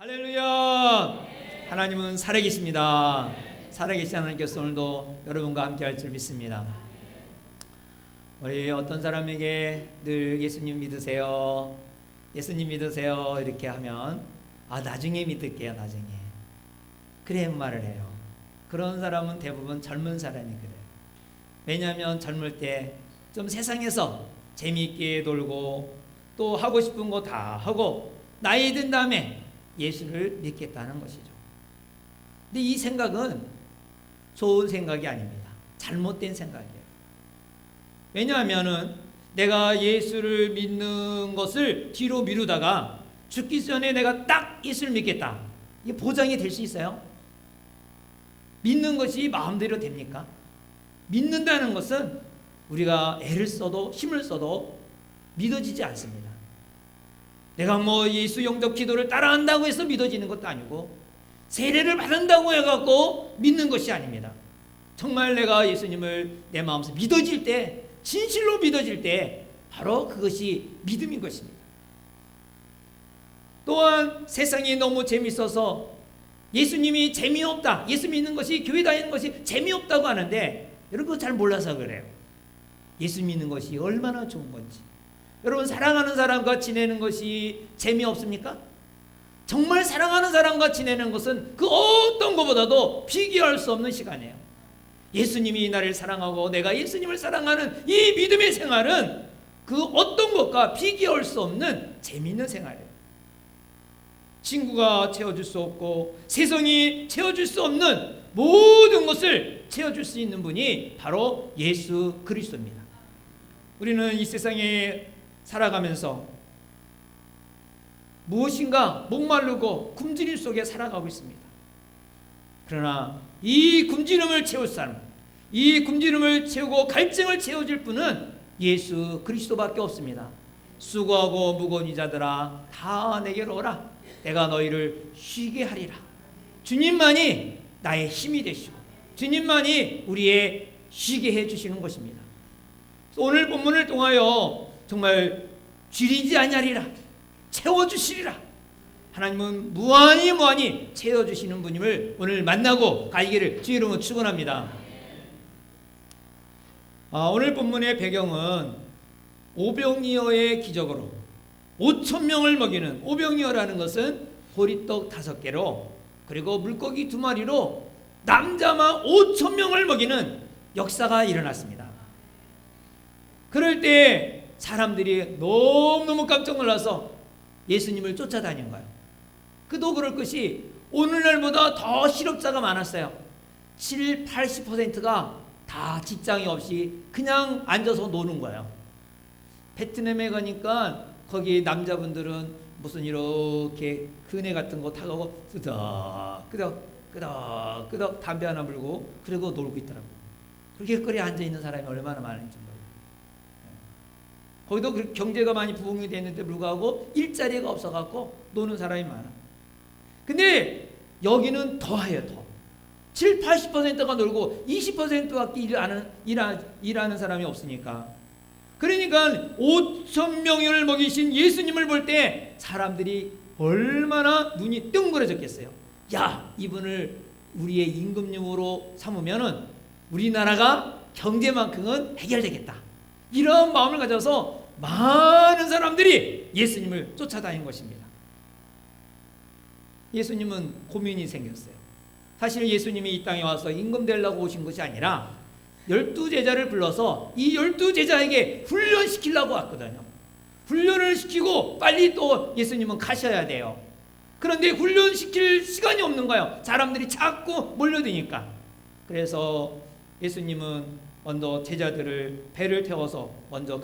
할렐루야! 하나님은 살아계십니다. 살아계신 하나님께서 오늘도 여러분과 함께 할 줄 믿습니다. 우리 어떤 사람에게 늘 예수님 믿으세요, 예수님 믿으세요 이렇게 하면 나중에 믿을게요, 나중에. 그래 말을 해요. 그런 사람은 대부분 젊은 사람이 그래요. 왜냐하면 젊을 때 좀 세상에서 재미있게 놀고 또 하고 싶은 거 다 하고 나이 든 다음에 예수를 믿겠다는 것이죠. 근데 이 생각은 좋은 생각이 아닙니다. 잘못된 생각이에요. 왜냐하면은 내가 예수를 믿는 것을 뒤로 미루다가 죽기 전에 내가 딱 예수를 믿겠다, 이게 보장이 될 수 있어요? 믿는 것이 마음대로 됩니까? 믿는다는 것은 우리가 애를 써도 힘을 써도 믿어지지 않습니다. 내가 예수 영접 기도를 따라한다고 해서 믿어지는 것도 아니고 세례를 받는다고 해갖고 믿는 것이 아닙니다. 정말 내가 예수님을 내 마음에서 믿어질 때, 진실로 믿어질 때 바로 그것이 믿음인 것입니다. 또한 세상이 너무 재밌어서 예수님이 재미없다, 예수 믿는 것이, 교회 다니는 것이 재미없다고 하는데 여러분 그거 잘 몰라서 그래요. 예수 믿는 것이 얼마나 좋은 건지. 여러분 사랑하는 사람과 지내는 것이 재미없습니까? 정말 사랑하는 사람과 지내는 것은 그 어떤 것보다도 비교할 수 없는 시간이에요. 예수님이 나를 사랑하고 내가 예수님을 사랑하는 이 믿음의 생활은 그 어떤 것과 비교할 수 없는 재미있는 생활이에요. 친구가 채워줄 수 없고 세상이 채워줄 수 없는 모든 것을 채워줄 수 있는 분이 바로 예수 그리스도입니다. 우리는 이 세상에 살아가면서 무엇인가 목마르고 굶주림 속에 살아가고 있습니다. 그러나 이 굶주림을 채울 사람, 이 굶주림을 채우고 갈증을 채워줄 분은 예수 그리스도밖에 없습니다. 수고하고 무거운 이자들아 다 내게로 오라, 내가 너희를 쉬게 하리라. 주님만이 나의 힘이 되시고 주님만이 우리의 쉬게 해주시는 것입니다. 오늘 본문을 통하여 정말 줄이지 아니하리라, 채워주시리라. 하나님은 무한히 채워주시는 분임을 오늘 만나고 가기를 주의 이름으로 축원합니다. 오늘 본문의 배경은 오병이어의 기적으로 5,000명을 먹이는, 오병이어라는 것은 보리떡 5개로 그리고 물고기 2마리로 남자만 5,000명을 먹이는 역사가 일어났습니다. 그럴 때 사람들이 너무너무 깜짝 놀라서 예수님을 쫓아다닌 거예요. 그도 그럴 것이 오늘날보다 더 실업자가 많았어요. 80%가 다 직장이 없이 그냥 앉아서 노는 거예요. 베트남에 가니까 거기 남자분들은 무슨 이렇게 그네 같은 거 타고 끄덕끄덕 담배 하나 물고 그리고 놀고 있더라고요. 그렇게 거리에 앉아있는 사람이 얼마나 많은지 몰라요. 거기도 경제가 많이 부흥이 됐는데 불구하고 일자리가 없어갖고 노는 사람이 많아. 근데 여기는 더해요, 더. 80%가 놀고 20%밖에 일하는 사람이 없으니까. 그러니까 5,000명을 먹이신 예수님을 볼 때 사람들이 얼마나 눈이 뜬그러졌겠어요. 야, 이분을 우리의 임금님으로 삼으면은 우리나라가 경제만큼은 해결되겠다, 이런 마음을 가져서 많은 사람들이 예수님을 쫓아다닌 것입니다. 예수님은 고민이 생겼어요. 사실 예수님이 이 땅에 와서 임금 되려고 오신 것이 아니라 12제자를 불러서 이 12제자에게 훈련시키려고 왔거든요. 훈련을 시키고 빨리 또 예수님은 가셔야 돼요. 그런데 훈련시킬 시간이 없는 거예요. 사람들이 자꾸 몰려드니까. 그래서 예수님은 먼저 제자들을 배를 태워서 먼저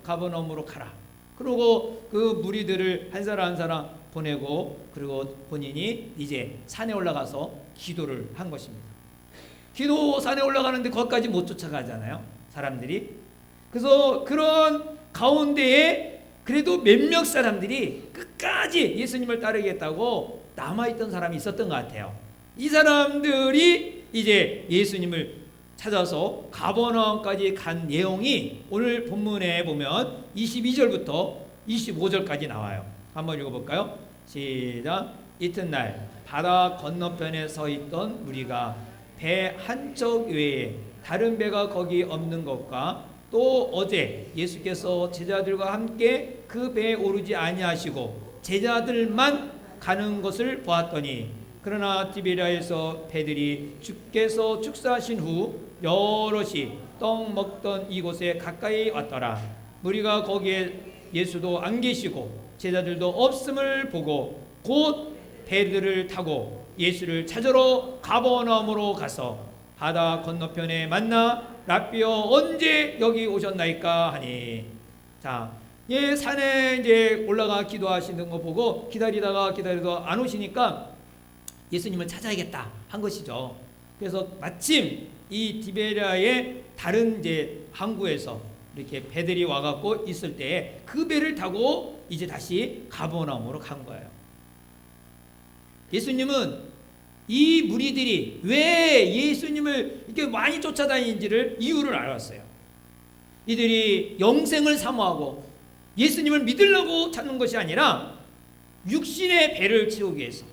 가버나움으로 가라. 그리고 그 무리들을 한 사람 한 사람 보내고 그리고 본인이 이제 산에 올라가서 기도를 한 것입니다. 기도산에 올라가는데 거기까지 못 쫓아가잖아요, 사람들이. 그래서 그런 가운데에 그래도 몇몇 사람들이 끝까지 예수님을 따르겠다고 남아있던 사람이 있었던 것 같아요. 이 사람들이 이제 예수님을 찾아서 가버나움까지 간 내용이 오늘 본문에 보면 22절부터 25절까지 나와요. 한번 읽어볼까요? 시작. 이튿날 바다 건너편에 서 있던 무리가 배 한 척 외에 다른 배가 거기 없는 것과 또 어제 예수께서 제자들과 함께 그 배에 오르지 아니하시고 제자들만 가는 것을 보았더니 그러나 디베랴에서 배들이 주께서 축사하신 후 여럿이 떡 먹던 이곳에 가까이 왔더라. 무리가 거기에 예수도 안 계시고 제자들도 없음을 보고 곧 배들을 타고 예수를 찾으러 가버나움으로 가서 바다 건너편에 만나 랍비여 언제 여기 오셨나이까 하니. 자, 예, 산에 이제 올라가 기도하시는 거 보고 기다리다가 안 오시니까 예수님을 찾아야겠다 한 것이죠. 그래서 마침 이 디베랴의 다른 이제 항구에서 이렇게 배들이 와갖고 있을 때 그 배를 타고 이제 다시 가버나움으로 간 거예요. 예수님은 이 무리들이 왜 예수님을 이렇게 많이 쫓아다니는지를 이유를 알았어요. 이들이 영생을 사모하고 예수님을 믿으려고 찾는 것이 아니라 육신의 배를 채우기 위해서,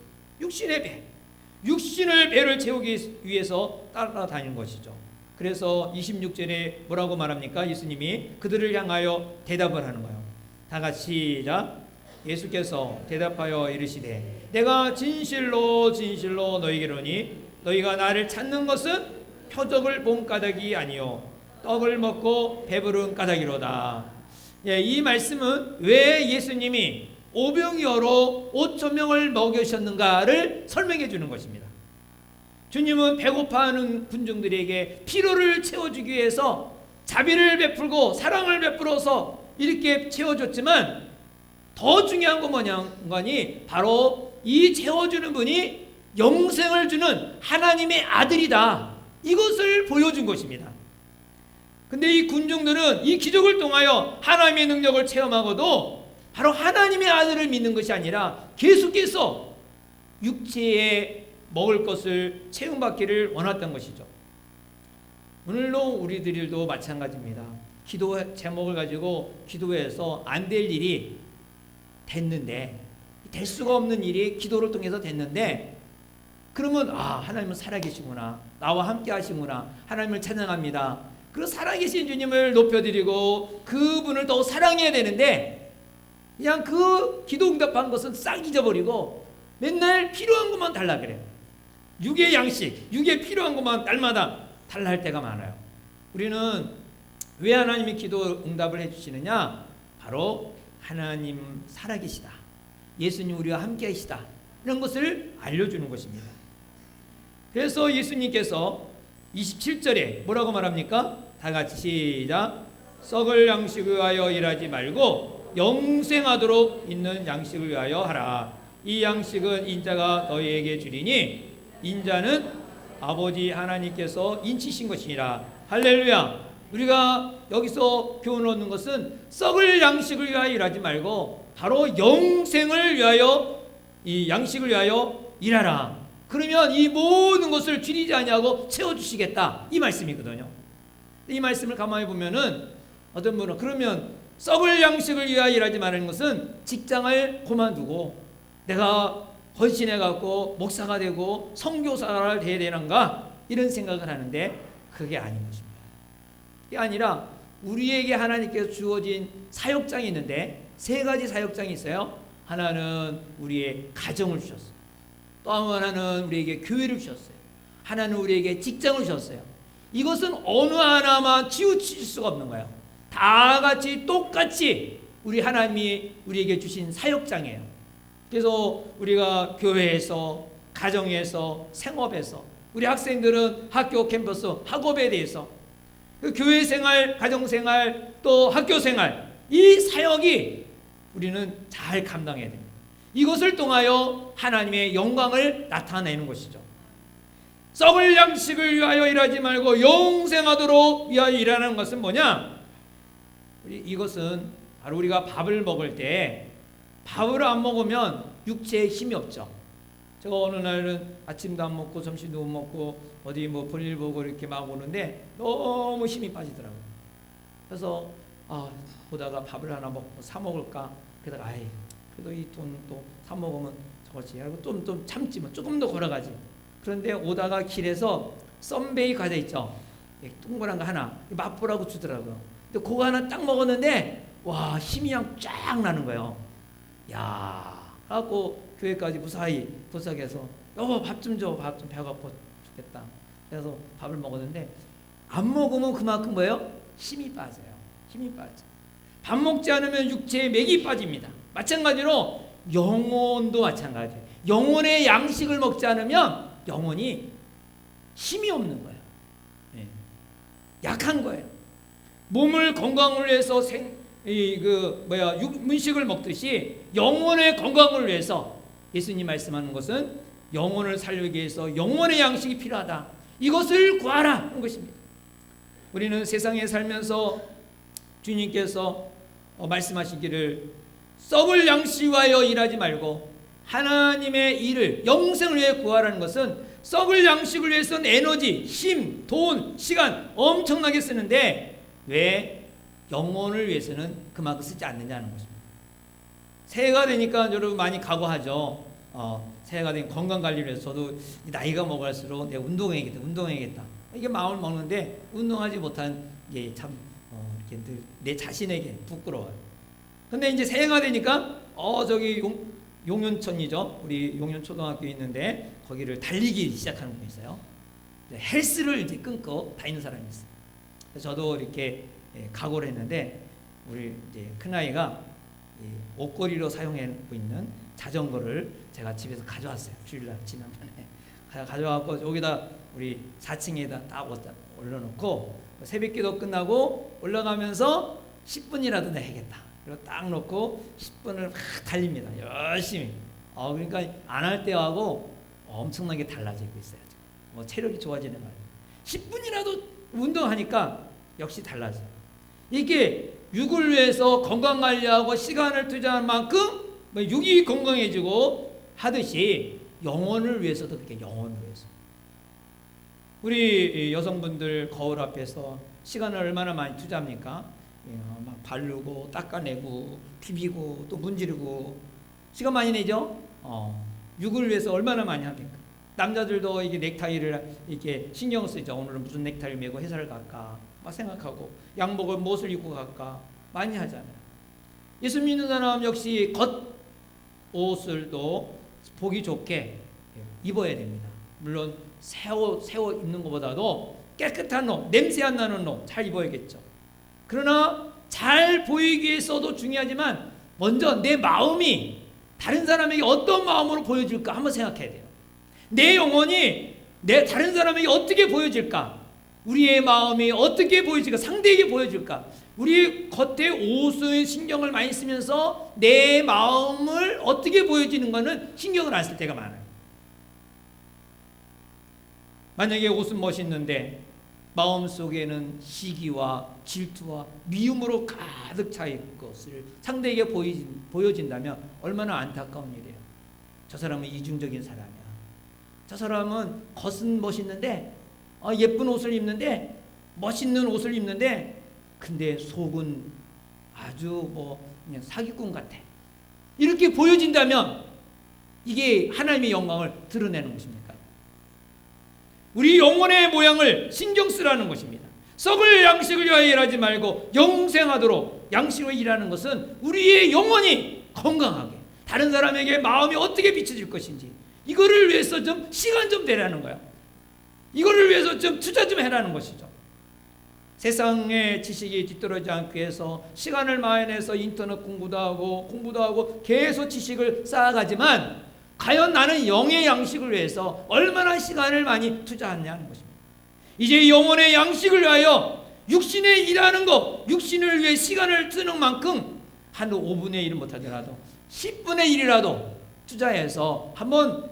육신의 배를 채우기 위해서 따라다니는 것이죠. 그래서 26절에 뭐라고 말합니까? 예수님이 그들을 향하여 대답을 하는 거예요. 다 같이 시작. 예수께서 대답하여 이르시되 내가 진실로 진실로 너희에게로니 너희가 나를 찾는 것은 표적을 본 까닭이 아니요 떡을 먹고 배부른 까닭이로다. 예, 이 말씀은 왜 예수님이 오병이어로 5,000명을 먹이셨는가를 설명해 주는 것입니다. 주님은 배고파하는 군중들에게 피로를 채워주기 위해서 자비를 베풀고 사랑을 베풀어서 이렇게 채워줬지만 더 중요한 건 뭐냐니 바로 이 채워주는 분이 영생을 주는 하나님의 아들이다. 이것을 보여준 것입니다. 근데 이 군중들은 이 기적을 통하여 하나님의 능력을 체험하고도 바로 하나님의 아들을 믿는 것이 아니라 계속해서 육체에 먹을 것을 체험받기를 원했던 것이죠. 오늘도 우리들도 마찬가지입니다. 기도 제목을 가지고 기도해서 안 될 일이 됐는데, 될 수가 없는 일이 기도를 통해서 됐는데, 그러면 하나님은 살아계시구나, 나와 함께 하시구나, 하나님을 찬양합니다. 그 살아계신 주님을 높여드리고 그분을 더 사랑해야 되는데 그냥 그 기도 응답한 것은 싹 잊어버리고 맨날 필요한 것만 달라 그래요. 육의 양식, 육의 필요한 것만 날마다 달라 할 때가 많아요. 우리는 왜 하나님이 기도 응답을 해주시느냐? 바로 하나님 살아계시다, 예수님 우리와 함께 하시다, 이런 것을 알려주는 것입니다. 그래서 예수님께서 27절에 뭐라고 말합니까? 다 같이 시작. 썩을 양식을 위하여 일하지 말고 영생하도록 있는 양식을 위하여 하라. 이 양식은 인자가 너희에게 주리니 인자는 아버지 하나님께서 인치신 것이니라. 할렐루야. 우리가 여기서 교훈을 얻는 것은 썩을 양식을 위하여 일하지 말고 바로 영생을 위하여, 이 양식을 위하여 일하라. 그러면 이 모든 것을 줄이지 아니하고 채워주시겠다, 이 말씀이거든요. 이 말씀을 가만히 보면은 어떤 분은 그러면 썩을 양식을 위하여 일하지 말라는 것은 직장을 그만두고 내가 헌신해갖고 목사가 되고 선교사를 돼야 되는가, 이런 생각을 하는데 그게 아닌 것입니다. 이게 아니라 우리에게 하나님께서 주어진 사역장이 있는데 세 가지 사역장이 있어요. 하나는 우리의 가정을 주셨어요. 또 하나는 우리에게 교회를 주셨어요. 하나는 우리에게 직장을 주셨어요. 이것은 어느 하나만 치우칠 수가 없는 거예요. 다 같이 똑같이 우리 하나님이 우리에게 주신 사역장이에요. 그래서 우리가 교회에서, 가정에서, 생업에서, 우리 학생들은 학교 캠퍼스, 학업에 대해서, 교회 생활, 가정 생활, 또 학교 생활, 이 사역이 우리는 잘 감당해야 됩니다. 이것을 통하여 하나님의 영광을 나타내는 것이죠. 썩을 양식을 위하여 일하지 말고 영생하도록 위하여 일하는 것은 뭐냐? 이것은 바로 우리가 밥을 먹을 때 밥을 안 먹으면 육체에 힘이 없죠. 제가 어느 날은 아침도 안 먹고 점심도 못 먹고 어디 뭐 볼일 보고 이렇게 막 오는데 너무 힘이 빠지더라고요. 그래서 보다가 밥을 하나 먹고 사 먹을까? 그러다가 그래도 이 돈 또 사 먹으면 저거지 하고 좀 참지 뭐 조금 더 걸어가지. 그런데 오다가 길에서 썬베이 과자 있죠. 동그란 거 하나 맛보라고 주더라고요. 근데 그거 하나 딱 먹었는데 와 힘이 그냥 쫙 나는 거예요. 야 하고 교회까지 무사히 도착해서 여보 밥 좀 줘. 밥 좀 배가 고파 죽겠다. 그래서 밥을 먹었는데 안 먹으면 그만큼 뭐예요? 힘이 빠져요. 힘이 빠져. 밥 먹지 않으면 육체에 맥이 빠집니다. 마찬가지로 영혼도 마찬가지예요. 영혼의 양식을 먹지 않으면 영혼이 힘이 없는 거예요. 네. 약한 거예요. 몸을 건강을 위해서 문식을 먹듯이 영혼의 건강을 위해서 예수님 말씀하는 것은 영혼을 살리기 위해서 영혼의 양식이 필요하다. 이것을 구하라 하는 것입니다. 우리는 세상에 살면서 주님께서 말씀하시기를 썩을 양식 위하여 일하지 말고 하나님의 일을 영생을 위해 구하라는 것은 썩을 양식을 위해서는 에너지, 힘, 돈, 시간 엄청나게 쓰는데 왜 영혼을 위해서는 그만큼 쓰지 않느냐는 것입니다. 새해가 되니까 여러분 많이 각오하죠. 새해가 되면 건강관리를 해서 저도 나이가 먹을수록 내가 운동해야겠다. 이게 마음을 먹는데 운동하지 못한 게 참 내 자신에게 부끄러워요. 근데 이제 새해가 되니까 저기 용현천이죠. 우리 용현초등학교에 있는데 거기를 달리기 시작하는 분이 있어요. 헬스를 이제 끊고 다니는 사람이 있어요. 그래서 저도 이렇게 각오를 했는데 우리 이제 큰아이가 옷걸이로 사용하고 있는 자전거를 제가 집에서 가져왔어요. 주일날 지난번에 가져와서 여기다 우리 4층에다 딱 올려놓고 새벽기도 끝나고 올라가면서 10분이라도 내야겠다. 그리고 딱 놓고 10분을 막 달립니다. 열심히. 그러니까 안 할 때하고 엄청나게 달라지고 있어요. 뭐 체력이 좋아지는 거예요. 10분이라도 운동하니까 역시 달라져요. 이게 육을 위해서 건강 관리하고 시간을 투자한 만큼 육이 건강해지고 하듯이 영혼을 위해서도 그렇게 영혼을 위해서. 우리 여성분들 거울 앞에서 시간을 얼마나 많이 투자합니까? 막 바르고 닦아내고 비비고 또 문지르고 시간 많이 내죠? 육을 위해서 얼마나 많이 합니까? 남자들도 이게 넥타이를 이렇게 신경 쓰죠. 오늘은 무슨 넥타이를 메고 회사를 갈까 막 생각하고 양복을 무엇을 입고 갈까 많이 하잖아요. 예수 믿는 사람 역시 겉옷을 또 보기 좋게 입어야 됩니다. 물론 새 옷 입는 것보다도 깨끗한 옷, 냄새 안 나는 옷 잘 입어야겠죠. 그러나 잘 보이기 위해서도 중요하지만 먼저 내 마음이 다른 사람에게 어떤 마음으로 보여질까 한번 생각해야 돼요. 내 영혼이 다른 사람에게 어떻게 보여질까? 우리의 마음이 어떻게 보여질까? 상대에게 보여질까? 우리 겉에 옷은 신경을 많이 쓰면서 내 마음을 어떻게 보여지는 것은 신경을 안 쓸 때가 많아요. 만약에 옷은 멋있는데 마음속에는 시기와 질투와 미움으로 가득 차 있는 것을 상대에게 보여진다면 얼마나 안타까운 일이에요. 저 사람은 이중적인 사람이야. 저 사람은 겉은 멋있는데 예쁜 옷을 입는데 멋있는 옷을 입는데 근데 속은 아주 그냥 사기꾼 같아. 이렇게 보여진다면 이게 하나님의 영광을 드러내는 것입니까? 우리 영혼의 모양을 신경 쓰라는 것입니다. 썩을 양식을 위하여 일하지 말고 영생하도록 양식으로 일하는 것은 우리의 영혼이 건강하게 다른 사람에게 마음이 어떻게 비춰질 것인지 이거를 위해서 좀 시간 좀 내라는 거예요. 이거를 위해서 좀 투자 좀 해라는 것이죠. 세상의 지식이 뒤떨어지지 않기 위해서 시간을 많이 내서 인터넷 공부도 하고 계속 지식을 쌓아가지만 과연 나는 영의 양식을 위해서 얼마나 시간을 많이 투자하느냐는 것입니다. 이제 영혼의 양식을 위하여 육신에 일하는 것, 육신을 위해 시간을 쓰는 만큼 한 5분의 1은 못하더라도 10분의 1이라도 투자해서 한번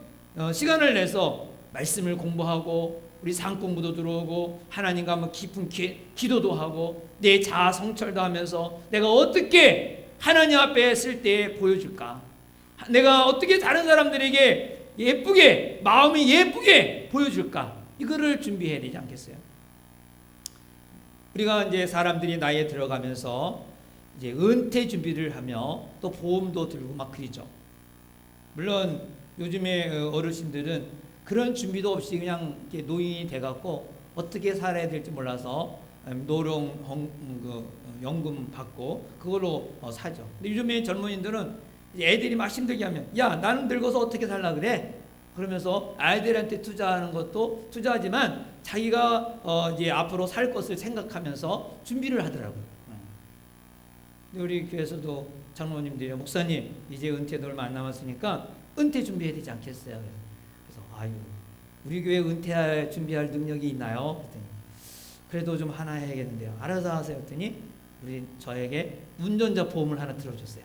시간을 내서 말씀을 공부하고 우리 상 공부도 들어오고 하나님과 한번 깊은 기도도 하고 내 자아 성찰도 하면서 내가 어떻게 하나님 앞에 쓸 때 보여줄까? 내가 어떻게 다른 사람들에게 예쁘게 마음이 예쁘게 보여줄까? 이거를 준비해야 되지 않겠어요? 우리가 이제 사람들이 나이에 들어가면서 이제 은퇴 준비를 하며 또 보험도 들고 막 그러죠. 물론 요즘에 어르신들은 그런 준비도 없이 그냥 이렇게 노인이 돼갖고 어떻게 살아야 될지 몰라서 연금 받고 그걸로 사죠. 근데 요즘에 젊은이들은 애들이 막 힘들게 하면 야 나는 늙어서 어떻게 살라 그래? 그러면서 아이들한테 투자하는 것도 투자하지만 자기가 이제 앞으로 살 것을 생각하면서 준비를 하더라고요. 우리 교회에서도 장로님들이 목사님 이제 은퇴도 얼마 안 남았으니까 은퇴 준비해야 되지 않겠어요? 그래서 아유 우리 교회 은퇴할 준비할 능력이 있나요? 그랬더니 그래도 좀 하나 해야겠는데요. 알아서 하세요. 했더니 저에게 운전자 보험을 하나 들어줬어요.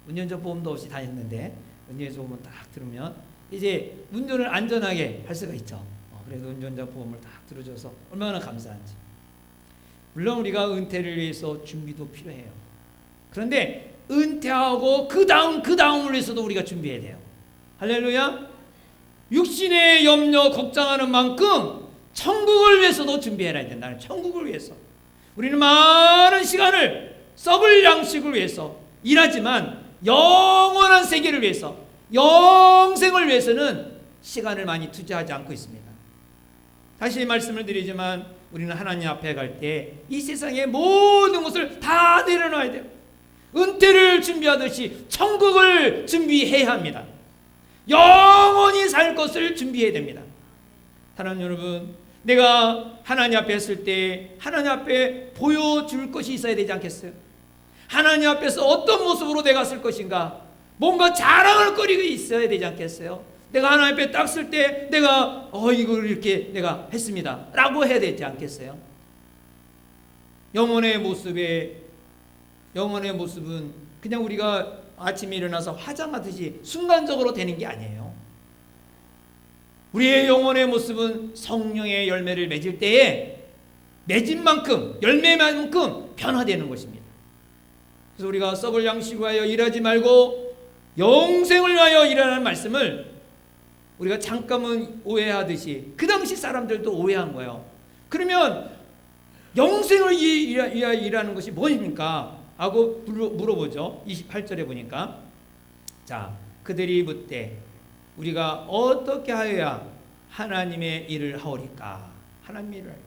운전자 보험도 없이 다녔는데 운전자 보험을 딱 들으면 이제 운전을 안전하게 할 수가 있죠. 그래서 운전자 보험을 딱 들어줘서 얼마나 감사한지. 물론 우리가 은퇴를 위해서 준비도 필요해요. 그런데 은퇴하고 그 다음을 위해서도 우리가 준비해야 돼요. 할렐루야. 육신의 염려 걱정하는 만큼 천국을 위해서도 준비해야 된다는, 천국을 위해서. 우리는 많은 시간을 썩을 양식을 위해서 일하지만 영원한 세계를 위해서, 영생을 위해서는 시간을 많이 투자하지 않고 있습니다. 다시 말씀을 드리지만 우리는 하나님 앞에 갈 때 이 세상의 모든 것을 다 내려놔야 돼요. 은퇴를 준비하듯이 천국을 준비해야 합니다. 영원히 살 것을 준비해야 됩니다. 사랑하는 여러분, 내가 하나님 앞에 했을 때 하나님 앞에 보여줄 것이 있어야 되지 않겠어요? 하나님 앞에서 어떤 모습으로 내가 쓸 것인가, 뭔가 자랑할 거리가 있어야 되지 않겠어요? 내가 하나님 앞에 딱 쓸 때 내가 이걸 이렇게 내가 했습니다 라고 해야 되지 않겠어요? 영혼의 모습은 그냥 우리가 아침에 일어나서 화장하듯이 순간적으로 되는 게 아니에요. 우리의 영혼의 모습은 성령의 열매를 맺을 때에 맺은 만큼, 열매만큼 변화되는 것입니다. 그래서 우리가 썩을 양식을 위하여 일하지 말고 영생을 위하여 일하라는 말씀을 우리가 잠깐은 오해하듯이 그 당시 사람들도 오해한 거예요. 그러면 영생을 위하여 일하는 것이 무엇입니까? 하고 물어보죠. 28절에 보니까, 자, 그들이 묻되 우리가 어떻게 하여야 하나님의 일을 하오리까? 하나님의 일을 하리까?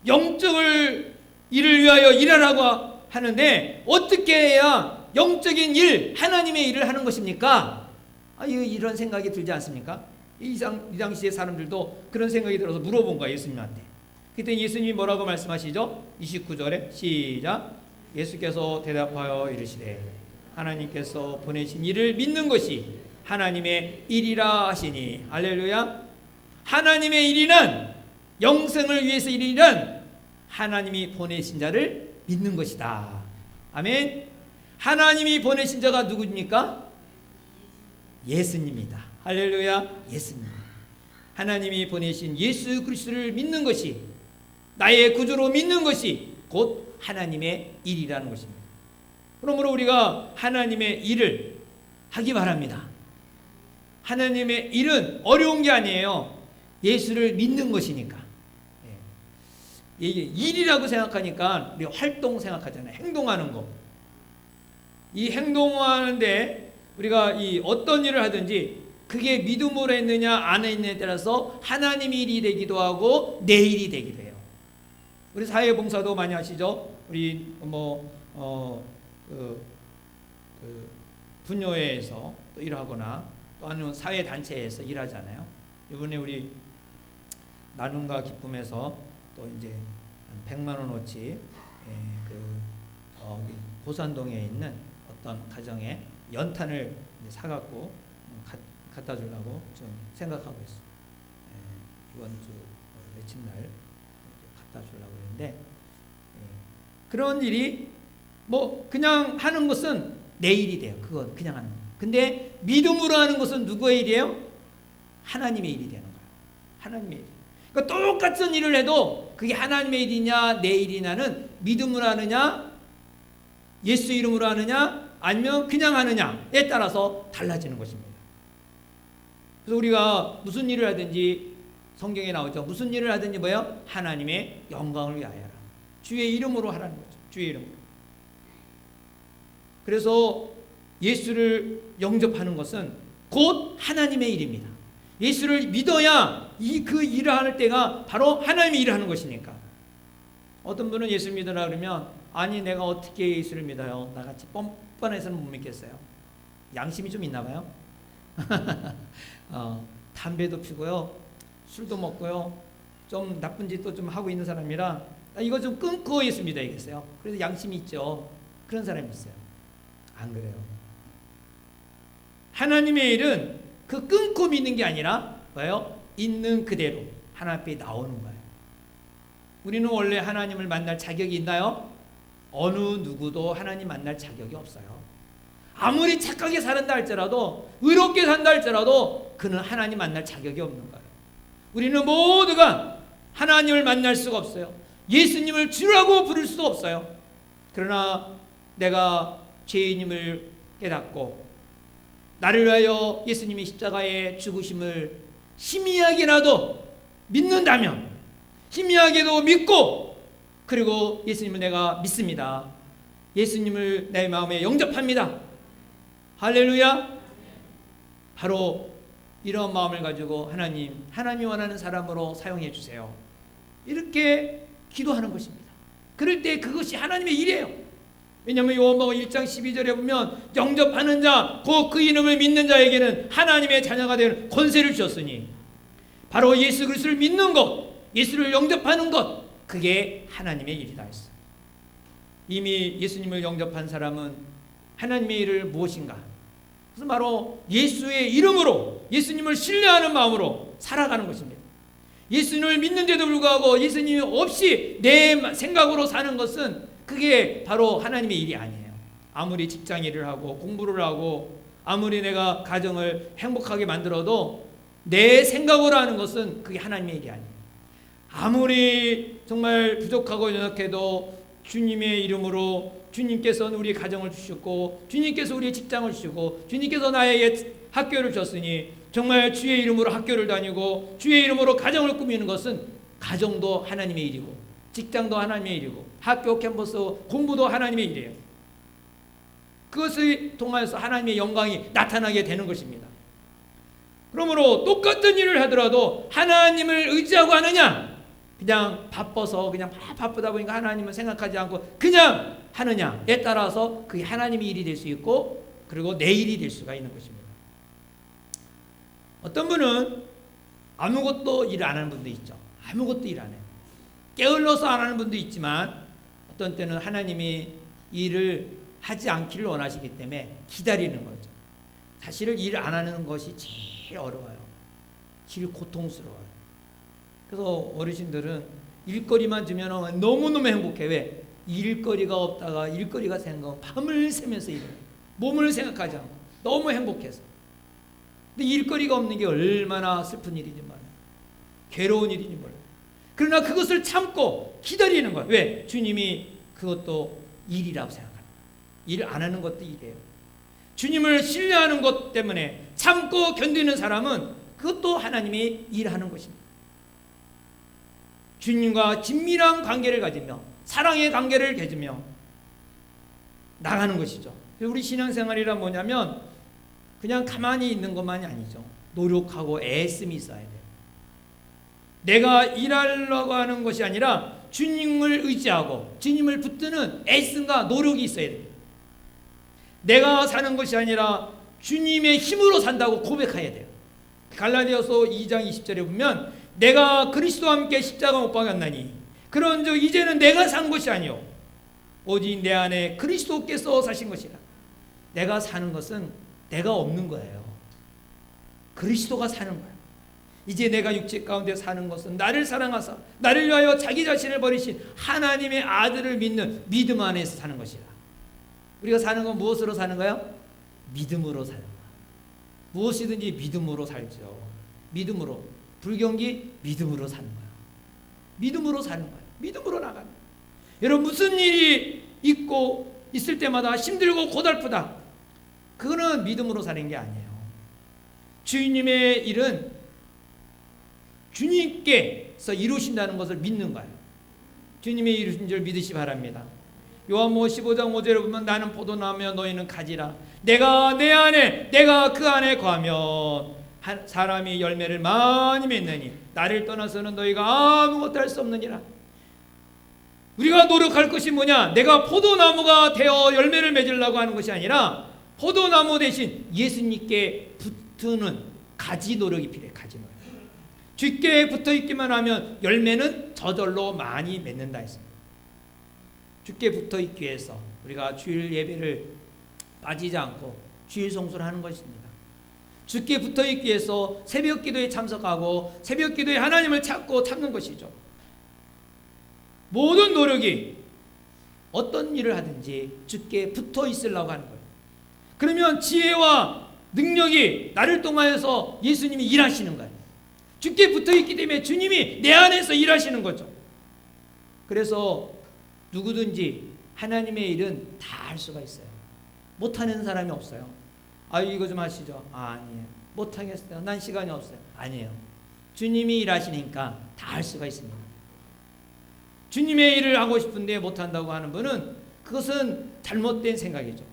영적을 일을 위하여 일하라고 하는데 어떻게 해야 영적인 일, 하나님의 일을 하는 것입니까? 이런 생각이 들지 않습니까? 이 당시의 사람들도 그런 생각이 들어서 물어본 거예요, 예수님한테. 그때 예수님이 뭐라고 말씀하시죠? 29절에 시작. 예수께서 대답하여 이르시되 하나님께서 보내신 이를 믿는 것이 하나님의 일이라 하시니. 할렐루야. 하나님의 일이란, 영생을 위해서 일이란 하나님이 보내신 자를 믿는 것이다. 아멘. 하나님이 보내신 자가 누구입니까? 예수님이다. 할렐루야. 예수님. 하나님이 보내신 예수 그리스도를 믿는 것이, 나의 구주로 믿는 것이 곧 하나님의 일이라는 것입니다. 그러므로 우리가 하나님의 일을 하기 바랍니다. 하나님의 일은 어려운 게 아니에요. 예수를 믿는 것이니까. 이게 일이라고 생각하니까 우리 활동 생각하잖아요. 행동하는 거. 이 행동하는데 우리가 이 어떤 일을 하든지 그게 믿음으로 했느냐 안 했느냐에 따라서 하나님 일이 되기도 하고 내 일이 되기도 해요. 우리 사회봉사도 많이 하시죠. 우리 분교회에서 또 일하거나 또 아니면 사회단체에서 일하잖아요. 이번에 우리 나눔과 기쁨에서 또 이제 100만 원어치 고산동에 있는 어떤 가정에 연탄을 사갖고 갖다 주려고 좀 생각하고 있어요. 이번 주 며칠 날 갖다 주려고 했는데, 그런 일이 그냥 하는 것은 내 일이 돼요. 그건 그냥 하는 거. 근데 믿음으로 하는 것은 누구의 일이에요? 하나님의 일이 되는 거예요. 하나님의 일. 그러니까 똑같은 일을 해도 그게 하나님의 일이냐 내 일이냐는 믿음으로 하느냐 예수 이름으로 하느냐 아니면 그냥 하느냐에 따라서 달라지는 것입니다. 그래서 우리가 무슨 일을 하든지 성경에 나오죠. 무슨 일을 하든지 뭐예요? 하나님의 영광을 위하여 하라. 주의 이름으로 하라는 거죠. 주의 이름으로. 그래서 예수를 영접하는 것은 곧 하나님의 일입니다. 예수를 믿어야 그 일을 하는 때가 바로 하나님의 일을 하는 것이니까. 어떤 분은 예수 믿으라 그러면 아니 내가 어떻게 예수를 믿어요? 나같이 뻔뻔해서는 못 믿겠어요. 양심이 좀 있나 봐요. 담배도 피고요, 술도 먹고요, 좀 나쁜 짓도 좀 하고 있는 사람이라 이거 좀 끊고 예수 믿어야겠어요. 그래서 양심이 있죠. 그런 사람이 있어요. 안 그래요. 하나님의 일은 그 끊고 믿는 게 아니라 뭐예요? 있는 그대로 하나님 앞에 나오는 거예요. 우리는 원래 하나님을 만날 자격이 있나요? 어느 누구도 하나님 만날 자격이 없어요. 아무리 착하게 산다 할지라도, 의롭게 산다 할지라도 그는 하나님 만날 자격이 없는 거예요. 우리는 모두가 하나님을 만날 수가 없어요. 예수님을 주라고 부를 수도 없어요. 그러나 내가 죄인임을 깨닫고 나를 위하여 예수님이 십자가의 죽으심을 희미하게라도 믿는다면, 희미하게도 믿고, 그리고 예수님을 내가 믿습니다. 예수님을 내 마음에 영접합니다. 할렐루야. 바로 이런 마음을 가지고 하나님이 원하는 사람으로 사용해 주세요. 이렇게 기도하는 것입니다. 그럴 때 그것이 하나님의 일이에요. 왜냐하면 요한복음 1장 12절에 보면 영접하는 자, 곧 그 이름을 믿는 자에게는 하나님의 자녀가 되는 권세를 주셨으니, 바로 예수 그리스도를 믿는 것, 예수를 영접하는 것, 그게 하나님의 일이다 했어요. 이미 예수님을 영접한 사람은 하나님의 일을 무엇인가? 그것은 바로 예수의 이름으로, 예수님을 신뢰하는 마음으로 살아가는 것입니다. 예수님을 믿는데도 불구하고 예수님이 없이 내 생각으로 사는 것은 그게 바로 하나님의 일이 아니에요. 아무리 직장 일을 하고 공부를 하고 아무리 내가 가정을 행복하게 만들어도 내 생각으로 하는 것은 그게 하나님의 일이 아니에요. 아무리 정말 부족하고 연약해도 주님의 이름으로 주님께서는 우리의 가정을 주셨고, 주님께서 우리의 직장을 주시고, 주님께서 나에게 학교를 줬으니 정말 주의 이름으로 학교를 다니고 주의 이름으로 가정을 꾸미는 것은 가정도 하나님의 일이고, 직장도 하나님의 일이고, 학교 캠퍼스 공부도 하나님의 일이에요. 그것을 통해서 하나님의 영광이 나타나게 되는 것입니다. 그러므로 똑같은 일을 하더라도 하나님을 의지하고 하느냐, 그냥 바빠서 그냥 바쁘다 보니까 하나님은 생각하지 않고 그냥 하느냐에 따라서 그게 하나님의 일이 될 수 있고, 그리고 내 일이 될 수가 있는 것입니다. 어떤 분은 아무것도 일 안 하는 분도 있죠. 아무것도 일 안 해요. 게을러서 안 하는 분도 있지만, 어떤 때는 하나님이 일을 하지 않기를 원하시기 때문에 기다리는 거죠. 사실은 일을 안 하는 것이 제일 어려워요. 제일 고통스러워요. 그래서 어르신들은 일거리만 주면 너무너무 행복해. 왜? 일거리가 없다가 일거리가 생각하면 밤을 새면서 일해요. 몸을 생각하지 않고 너무 행복해서. 근데 일거리가 없는 게 얼마나 슬픈 일인지 몰라요. 괴로운 일인지 몰라요. 그러나 그것을 참고 기다리는 거예요. 왜? 주님이 그것도 일이라고 생각합니다. 일 안 하는 것도 일이에요. 주님을 신뢰하는 것 때문에 참고 견디는 사람은 그것도 하나님이 일하는 것입니다. 주님과 긴밀한 관계를 가지며 사랑의 관계를 가지며 나가는 것이죠. 우리 신앙생활이란 뭐냐면 그냥 가만히 있는 것만이 아니죠. 노력하고 애씀이 있어야 돼요. 내가 일하려고 하는 것이 아니라 주님을 의지하고 주님을 붙드는 애씀과 노력이 있어야 돼요. 내가 사는 것이 아니라 주님의 힘으로 산다고 고백해야 돼요. 갈라디아서 2장 20절에 보면 내가 그리스도와 함께 십자가 못 박았나니 그런즉 이제는 내가 산 것이 아니요 오직 내 안에 그리스도께서 사신 것이라. 내가 사는 것은 내가 없는 거예요. 그리스도가 사는 거예요. 이제 내가 육체 가운데 사는 것은 나를 사랑하사 나를 위하여 자기 자신을 버리신 하나님의 아들을 믿는 믿음 안에서 사는 것이라. 우리가 사는 건 무엇으로 사는 거예요? 믿음으로 사는 거예요. 무엇이든지 믿음으로 살죠. 믿음으로. 불경기 믿음으로 사는 거예요. 믿음으로 사는 거예요. 믿음으로 나가는 거예요. 여러분 무슨 일이 있고 있을 때마다 힘들고 고달프다. 그거는 믿음으로 사는 게 아니에요. 주님의 일은 주님께서 이루신다는 것을 믿는 거예요. 주님의 이루신 줄 믿으시 바랍니다. 요한복음 15장 5절에 보면 나는 포도나무며 너희는 가지라. 내가 내 안에 내가 그 안에 거하면 사람이 열매를 많이 맺느니 나를 떠나서는 너희가 아무것도 할 수 없느니라. 우리가 노력할 것이 뭐냐? 내가 포도나무가 되어 열매를 맺으려고 하는 것이 아니라 포도나무 대신 예수님께 붙는 가지 노력이 필요해. 가지 노력. 주께 붙어 있기만 하면 열매는 저절로 많이 맺는다 했습니다. 주께 붙어 있기 위해서 우리가 주일 예배를 빠지지 않고 주일 성수를 하는 것입니다. 주께 붙어 있기 위해서 새벽 기도에 참석하고 새벽 기도에 하나님을 찾고 찾는 것이죠. 모든 노력이 어떤 일을 하든지 주께 붙어 있으려고 하는 거예요. 그러면 지혜와 능력이 나를 통하여서 예수님이 일하시는 거예요. 주께 붙어 있기 때문에 주님이 내 안에서 일하시는 거죠. 그래서 누구든지 하나님의 일은 다 할 수가 있어요. 못하는 사람이 없어요. 이거 좀 하시죠. 아니에요. 못하겠어요. 난 시간이 없어요. 아니에요. 주님이 일하시니까 다 할 수가 있습니다. 주님의 일을 하고 싶은데 못한다고 하는 분은 그것은 잘못된 생각이죠.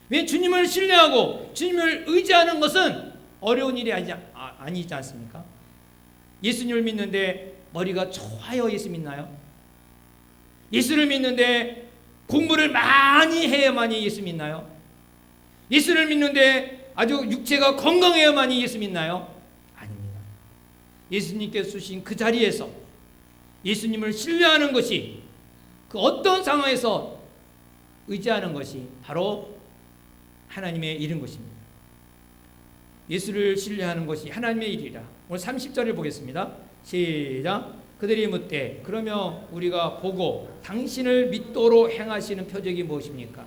왜? 주님을 신뢰하고 주님을 의지하는 것은 어려운 일이 아니지 않습니까? 예수님을 믿는데 머리가 좋아요 예수 믿나요? 예수를 믿는데 공부를 많이 해야만이 예수 믿나요? 예수를 믿는데 아주 육체가 건강해야만이 예수 믿나요? 아닙니다. 예수님께서 주신 그 자리에서 예수님을 신뢰하는 것이 그 어떤 상황에서 의지하는 것이 바로 하나님의 일인 것입니다. 예수를 신뢰하는 것이 하나님의 일이라. 오늘 30절을 보겠습니다. 시작. 그들이 묻되 그러면 우리가 보고 당신을 믿도록 행하시는 표적이 무엇입니까?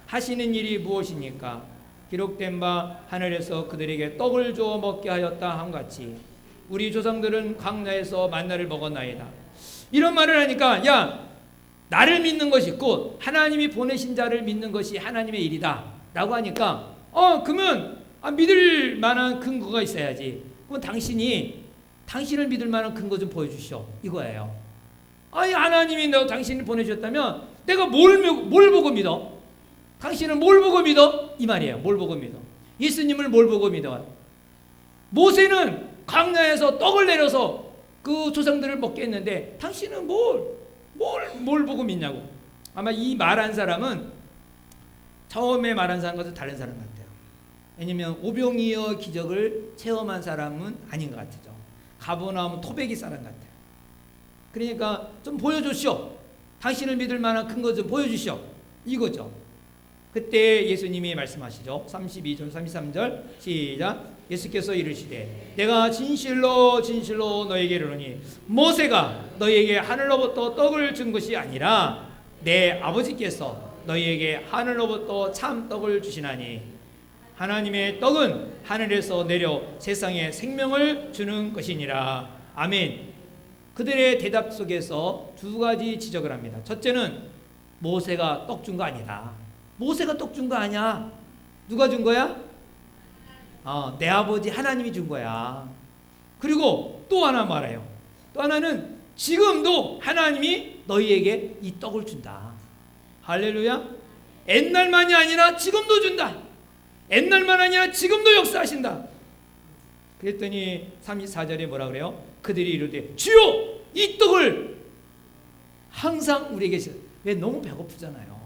하시는 일이 무엇입니까? 기록된 바 하늘에서 그들에게 떡을 주어 먹게 하였다 함같이 우리 조상들은 광야에서 만나를 먹었나이다. 이런 말을 하니까 야 나를 믿는 것이 곧 하나님이 보내신 자를 믿는 것이 하나님의 일이다 라고 하니까 그러면 믿을 만한 근거가 있어야지. 그럼 당신을 믿을 만한 근거 좀 보여주시오 이거예요. 하나님이 당신을 보내주셨다면 내가 뭘 보고 믿어? 당신은 뭘 보고 믿어? 이 말이에요. 뭘 보고 믿어? 예수님을 뭘 보고 믿어? 모세는 광야에서 떡을 내려서 그 조상들을 먹게 했는데 당신은 뭘 보고 믿냐고. 아마 이 말한 사람은 처음에 말한 사람과도 다른 사람 같아요. 왜냐면 오병이어 기적을 체험한 사람은 아닌 것 같죠. 가버나움 토백이 사람 같아요. 그러니까 좀 보여주시오. 당신을 믿을 만한 근거 좀 보여주시오. 이거죠. 그때 예수님이 말씀하시죠. 32절 33절 시작. 예수께서 이르시되 내가 진실로 진실로 너에게 이르노니 모세가 너희에게 하늘로부터 떡을 준 것이 아니라 내 아버지께서 너희에게 하늘로부터 참 떡을 주시나니 하나님의 떡은 하늘에서 내려 세상에 생명을 주는 것이니라. 아멘. 그들의 대답 속에서 두 가지 지적을 합니다. 첫째는 모세가 떡 준 거 아니다. 모세가 떡 준 거 아니야. 누가 준 거야? 내 아버지 하나님이 준 거야. 그리고 또 하나 말해요. 또 하나는 지금도 하나님이 너희에게 이 떡을 준다. 할렐루야. 옛날만이 아니라 지금도 준다. 옛날만 아니라 지금도 역사하신다. 그랬더니 34절에 뭐라 그래요? 그들이 이르되 주여 이 떡을 항상 우리에게 주세요. 왜? 너무 배고프잖아요.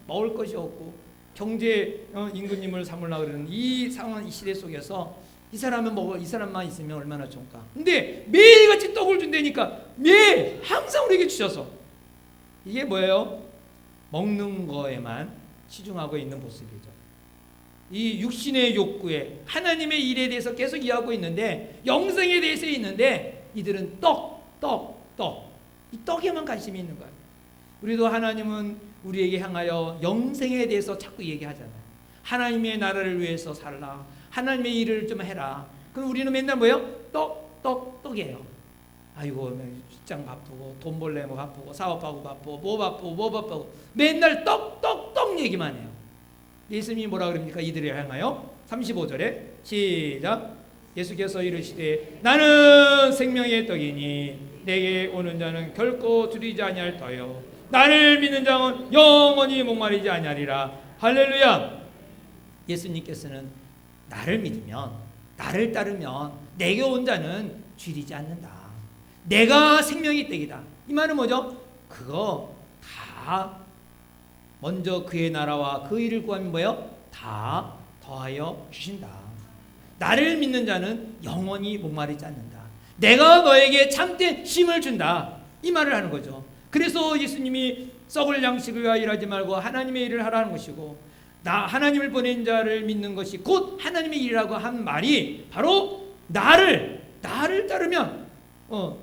먹을 것이 없고 경제 임금님을 삼으려고 그러는 이 상황, 이 시대 속에서 이 사람만 있으면 얼마나 좋을까. 근데 매일같이 떡을 준다니까 매일 항상 우리에게 주셔서 이게 뭐예요? 먹는 거에만 치중하고 있는 모습이죠. 이 육신의 욕구에 하나님의 일에 대해서 계속 이해하고 있는데 영생에 대해서 있는데 이들은 이 떡에만 관심이 있는 거예요. 우리도 하나님은 우리에게 향하여 영생에 대해서 자꾸 얘기하잖아요. 하나님의 나라를 위해서 살라. 하나님의 일을 좀 해라. 그럼 우리는 맨날 뭐예요? 떡이에요. 아이고 직장 바쁘고 돈 벌려면 바쁘고 사업하고 바쁘고 뭐 바쁘고 맨날 떡 얘기만 해요. 예수님이 뭐라 그럽니까? 이들을 향하여 35절에 시작. 예수께서 이르시되 나는 생명의 떡이니 내게 오는 자는 결코 줄이지 아니할 터요 나를 믿는 자는 영원히 목마르지 아니하리라. 할렐루야. 예수님께서는 나를 믿으면, 나를 따르면 내게 온 자는 줄이지 않는다. 내가 생명이 떼기다. 이 말은 뭐죠? 그거 다 먼저 그의 나라와 그 일을 구하면 뭐예요? 다 더하여 주신다. 나를 믿는 자는 영원히 목마르지 않는다. 내가 너에게 참된 쉼을 준다. 이 말을 하는 거죠. 그래서 예수님이 썩을 양식을 위하여 일하지 말고 하나님의 일을 하라는 것이고, 하나님을 보낸 자를 믿는 것이 곧 하나님의 일이라고 한 말이 바로 나를 따르면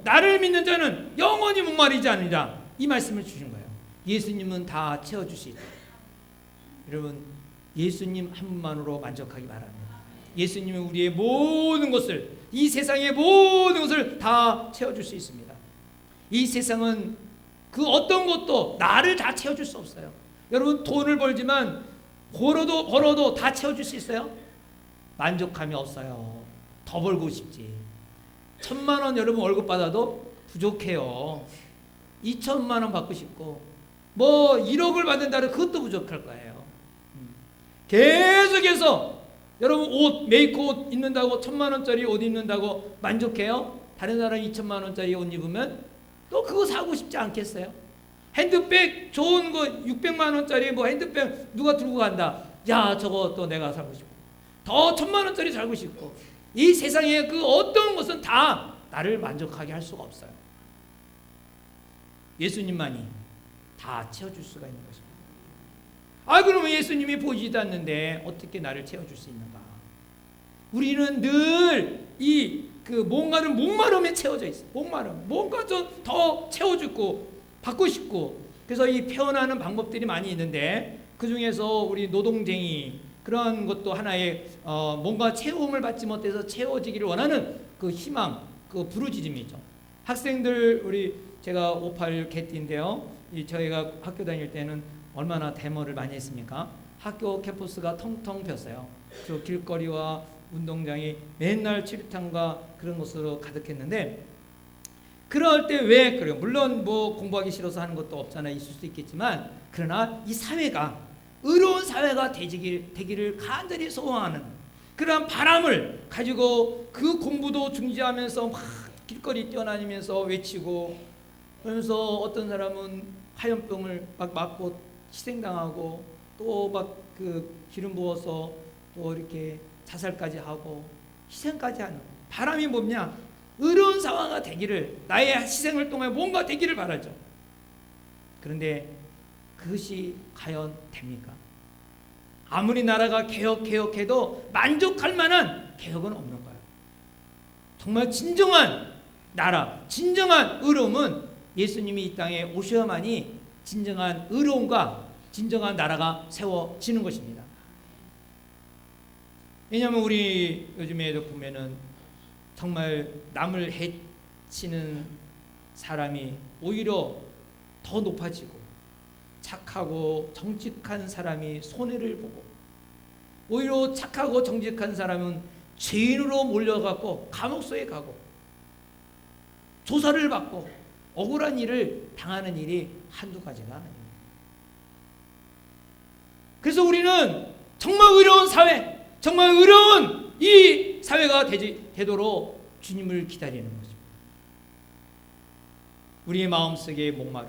나를 믿는 자는 영원히 목마르지 않느냐, 이 말씀을 주신 거예요. 예수님은 다 채워줄 수 있다. 여러분, 예수님 한 분만으로 만족하기 바랍니다. 예수님은 우리의 모든 것을, 이 세상의 모든 것을 다 채워줄 수 있습니다. 이 세상은 그 어떤 것도 나를 다 채워줄 수 없어요. 여러분, 돈을 벌지만 벌어도 다 채워줄 수 있어요? 만족감이 없어요. 더 벌고 싶지. 1,000만 원 여러분 월급 받아도 부족해요. 2천만 원 받고 싶고, 뭐 1억을 받는다면 그것도 부족할 거예요. 계속해서 여러분 메이커 옷 입는다고 1,000만 원짜리 옷 입는다고 만족해요? 다른 사람 2천만 원짜리 옷 입으면 또 그거 사고 싶지 않겠어요? 핸드백 좋은 거 600만 원짜리 뭐 핸드백 누가 들고 간다. 야, 저거 또 내가 사고 싶고, 더 1,000만 원짜리 사고 싶고. 이 세상에 그 어떤 것은 다 나를 만족하게 할 수가 없어요. 예수님만이 다 채워줄 수가 있는 것입니다. 그러면 예수님이 보이지도 않는데 어떻게 나를 채워줄 수 있는가? 우리는 늘 뭔가를 목마름에 채워져 있어요. 뭔가 좀 더 채워주고 받고 싶고. 그래서 이 표현하는 방법들이 많이 있는데, 그 중에서 우리 노동쟁이, 그런 것도 하나의 뭔가 채움을 받지 못해서 채워지기를 원하는 그 희망, 그 부르짖음이죠. 학생들, 제가 58 개띠인데요. 저희가 학교 다닐 때는 얼마나 데모를 많이 했습니까? 학교 캠퍼스가 텅텅 비었어요. 그 길거리와 운동장이 맨날 출입탄과 그런 것으로 가득했는데, 그럴 때 왜 그래요? 물론 뭐 공부하기 싫어서 하는 것도 없잖아요. 있을 수 있겠지만, 그러나 이 사회가 의로운 사회가 되기를 간절히 소원하는 그런 바람을 가지고 그 공부도 중지하면서 막 길거리 뛰어다니면서 외치고, 그러면서 어떤 사람은 화염병을 막 맞고 희생당하고, 또 막 그 기름 부어서 또 이렇게 자살까지 하고 희생까지 하는 바람이 뭐냐? 의로운 사회가 되기를, 나의 희생을 통해 뭔가 되기를 바라죠. 그런데 그것이 과연 됩니까? 아무리 나라가 개혁해도 만족할 만한 개혁은 없는 거예요. 정말 진정한 나라, 진정한 의로움은 예수님이 이 땅에 오셔야만이 진정한 의로움과 진정한 나라가 세워지는 것입니다. 왜냐하면 우리 요즘에도 보면은 정말 남을 해치는 사람이 오히려 더 높아지고, 착하고 정직한 사람이 손해를 보고, 오히려 착하고 정직한 사람은 죄인으로 몰려가고 감옥소에 가고 조사를 받고 억울한 일을 당하는 일이 한두 가지가 아닙니다. 그래서 우리는 정말 의로운 사회, 정말 의로운 이 사회가 되도록 주님을 기다리는 것입니다. 우리의 마음속에 목마름,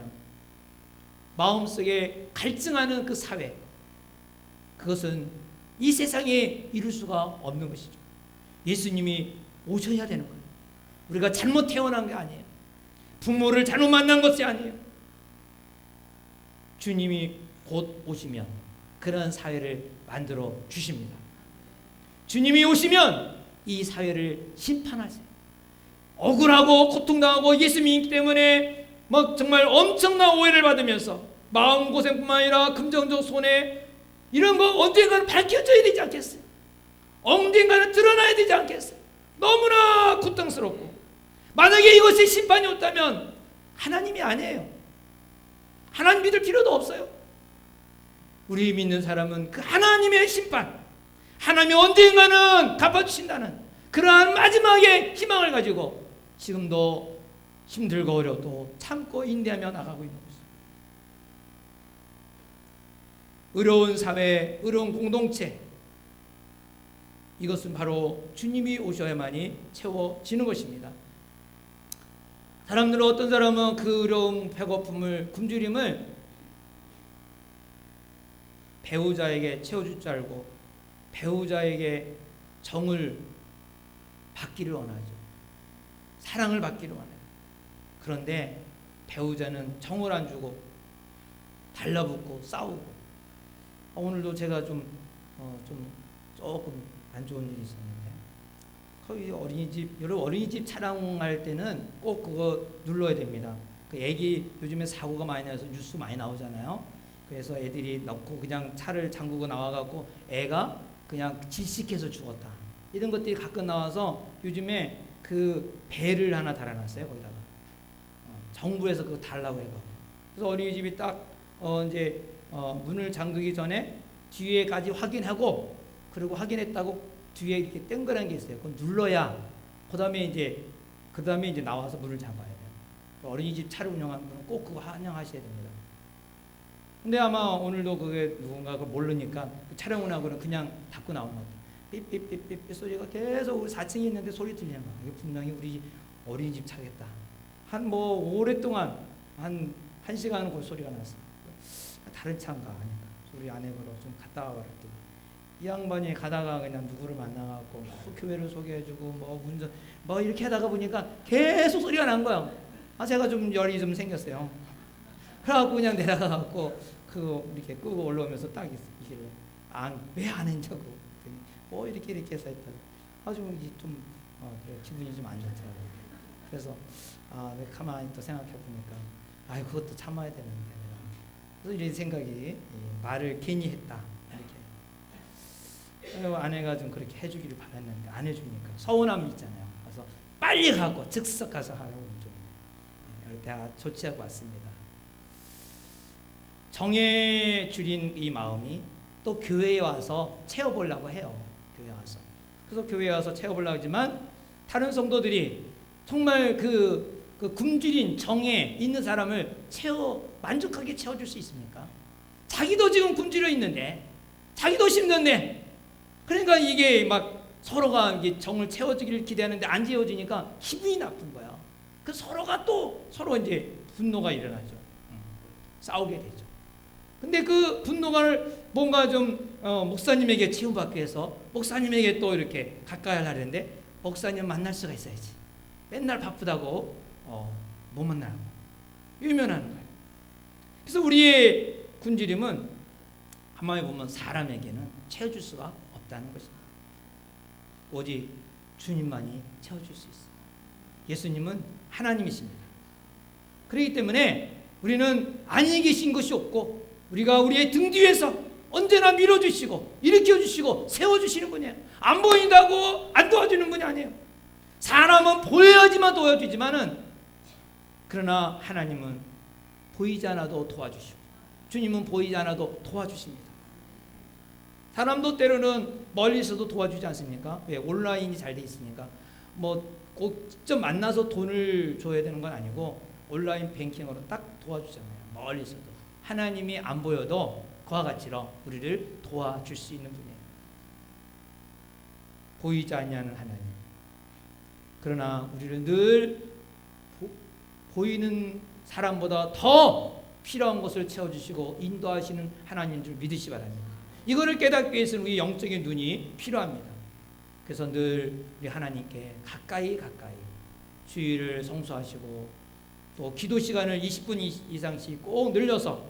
마음속에 갈증하는 그 사회, 그것은 이 세상에 이룰 수가 없는 것이죠. 예수님이 오셔야 되는 거예요. 우리가 잘못 태어난 게 아니에요. 부모를 잘못 만난 것이 아니에요. 주님이 곧 오시면 그런 사회를 만들어 주십니다. 주님이 오시면 이 사회를 심판하세요. 억울하고 고통당하고 예수님이 있기 때문에 막 정말 엄청난 오해를 받으면서 마음고생뿐만 아니라 금전적 손해, 이런 거 언젠가는 밝혀져야 되지 않겠어요? 언젠가는 드러나야 되지 않겠어요? 너무나 고통스럽고, 만약에 이것이 심판이 없다면 하나님이 아니에요. 하나님 믿을 필요도 없어요. 우리 믿는 사람은 그 하나님의 심판, 하나님이 언젠가는 갚아주신다는 그러한 마지막의 희망을 가지고 지금도 힘들고 어려도 참고 인내하며 나가고 있는 것입니다. 의로운 사회, 의로운 공동체, 이것은 바로 주님이 오셔야만이 채워지는 것입니다. 사람들은, 어떤 사람은 그 의로움, 배고픔을, 굶주림을 배우자에게 채워줄 줄 알고 배우자에게 정을 받기를 원하죠. 사랑을 받기를 원해요. 그런데 배우자는 정을 안 주고 달라붙고 싸우고, 오늘도 제가 조금 안 좋은 일이 있었는데, 거의 여러분 어린이집 촬영할 때는 꼭 그거 눌러야 됩니다. 그 애기 요즘에 사고가 많이 나서 뉴스 많이 나오잖아요. 그래서 애들이 넣고 그냥 차를 잠그고 나와갖고 애가 그냥 질식해서 죽었다, 이런 것들이 가끔 나와서 요즘에 그 배를 하나 달아놨어요. 거기다가 정부에서 그거 달라고 해요. 그래서 어린이집이 딱 이제 문을 잠그기 전에 뒤에까지 확인하고, 그리고 확인했다고 뒤에 이렇게 땡그란 게 있어요. 그건 눌러야 그다음에 이제 나와서 문을 잡아야 돼요. 어린이집 차를 운영하는 분은 꼭 그거 환영하셔야 됩니다. 근데 아마 오늘도 그게 누군가 그걸 모르니까 촬영을 하고는 그냥 닫고 나오는 것 같아요. 삐삐삐삐삐 소리가 계속 우리 4층에 있는데 소리 들리는 거야. 이게 분명히 우리 어린이집 차겠다. 오랫동안 한 시간은 그 소리가 났어. 다른 차인가 하니까 우리 아내가 좀 갔다 와라. 이 양반이 가다가 그냥 누구를 만나갖고 교회를 소개해주고 운전 이렇게 하다가 보니까 계속 소리가 난 거야. 제가 좀 열이 좀 생겼어요. 그래갖고 그냥 내려가갖고 이렇게 끄고 올라오면서 딱 이길래 왜 안 했냐고. 이렇게 해서 했다고. 좀 기분이 좀 안 좋더라고요. 그래서 내가 가만히 또 생각해보니까 그것도 참아야 되는데 내가. 그래서 이런 생각이, 말을 괜히 했다, 이렇게. 아내가 좀 그렇게 해주기를 바랐는데 안 해주니까 서운함이 있잖아요. 그래서 빨리 가고 즉석 가서 하라고 좀 내가 조치하고 왔습니다. 정에 줄인 이 마음이 또 교회에 와서 채워보려고 해요. 교회에 와서. 그래서 교회에 와서 채워보려고 하지만 다른 성도들이 정말 그 굶주린 정에 있는 사람을 만족하게 채워줄 수 있습니까? 자기도 지금 굶주려 있는데, 자기도 힘든데, 그러니까 이게 막 서로가 이게 정을 채워주기를 기대하는데 안 채워지니까 기분이 나쁜 거야. 그 서로 이제 분노가 일어나죠. 싸우게 되죠. 근데 그 분노가 뭔가 좀 목사님에게 치유받기 위해서 목사님에게 또 이렇게 가까이 하려는데 목사님 만날 수가 있어야지. 맨날 바쁘다고 못 만나고 유면하는 거예요. 그래서 우리의 굶주림은 가만히 보면 사람에게는 채워줄 수가 없다는 것입니다. 오직 주님만이 채워줄 수 있어요. 예수님은 하나님이십니다. 그렇기 때문에 우리는 안위 계신 것이 없고, 우리가 우리의 등 뒤에서 언제나 밀어주시고 일으켜주시고 세워주시는 분이에요. 안 보인다고 안 도와주는 분이 아니에요. 사람은 보여야지만 도와주지만은, 그러나 하나님은 보이지 않아도 도와주시고, 주님은 보이지 않아도 도와주십니다. 사람도 때로는 멀리서도 도와주지 않습니까? 왜? 온라인이 잘 돼 있으니까. 꼭 직접 만나서 돈을 줘야 되는 건 아니고 온라인 뱅킹으로 딱 도와주잖아요. 멀리서도. 하나님이 안 보여도 그와 같이로 우리를 도와줄 수 있는 분이에요. 보이지 않냐는 하나님. 그러나 우리를 늘 보이는 사람보다 더 필요한 것을 채워주시고 인도하시는 하나님인 줄 믿으시 바랍니다. 이거를 깨닫기 위해서는 우리 영적인 눈이 필요합니다. 그래서 늘 우리 하나님께 가까이 주일을 성수하시고, 또 기도 시간을 20분 이상씩 꼭 늘려서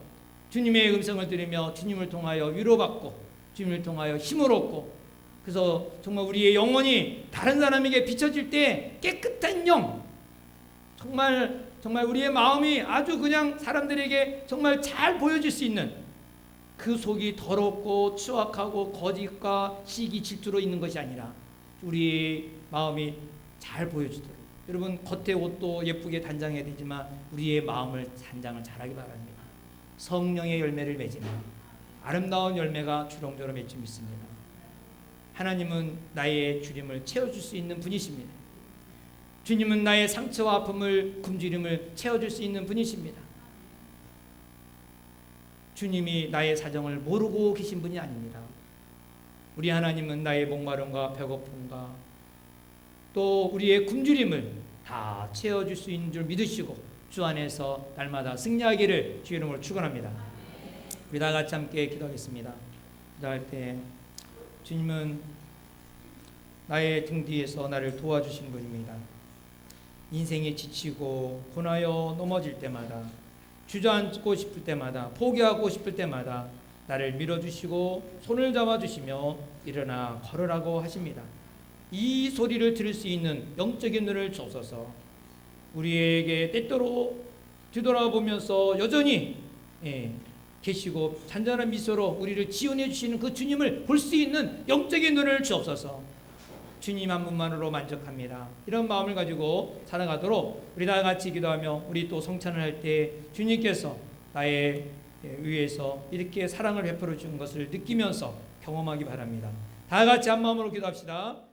주님의 음성을 들으며 주님을 통하여 위로받고 주님을 통하여 힘을 얻고, 그래서 정말 우리의 영혼이 다른 사람에게 비춰질 때 깨끗한 영, 정말 우리의 마음이 아주 그냥 사람들에게 정말 잘 보여질 수 있는, 그 속이 더럽고 추악하고 거짓과 시기 질투로 있는 것이 아니라 우리의 마음이 잘 보여지도록, 여러분 겉의 옷도 예쁘게 단장해야 되지만 우리의 마음을 단장을 잘하기 바랍니다. 성령의 열매를 맺으면 아름다운 열매가 주렁주렁 맺지 믿습니다. 하나님은 나의 주림을 채워줄 수 있는 분이십니다. 주님은 나의 상처와 아픔을, 굶주림을 채워줄 수 있는 분이십니다. 주님이 나의 사정을 모르고 계신 분이 아닙니다. 우리 하나님은 나의 목마름과 배고픔과 또 우리의 굶주림을 다 채워줄 수 있는 줄 믿으시고 주 안에서 날마다 승리하기를 주 이름으로 축원합니다. 우리 다 같이 함께 기도하겠습니다. 기도할 때 주님은 나의 등 뒤에서 나를 도와주신 분입니다. 인생에 지치고 고나여 넘어질 때마다, 주저앉고 싶을 때마다, 포기하고 싶을 때마다 나를 밀어주시고 손을 잡아주시며 일어나 걸으라고 하십니다. 이 소리를 들을 수 있는 영적인 눈을 주옵소서. 우리에게 때때로 뒤돌아보면서 여전히 계시고 잔잔한 미소로 우리를 지원해 주시는 그 주님을 볼 수 있는 영적인 눈을 주옵소서. 주님 한 분만으로 만족합니다. 이런 마음을 가지고 살아가도록 우리 다 같이 기도하며 우리 또 성찬을 할 때 주님께서 나의 위해서 이렇게 사랑을 베풀어 준 것을 느끼면서 경험하기 바랍니다. 다 같이 한 마음으로 기도합시다.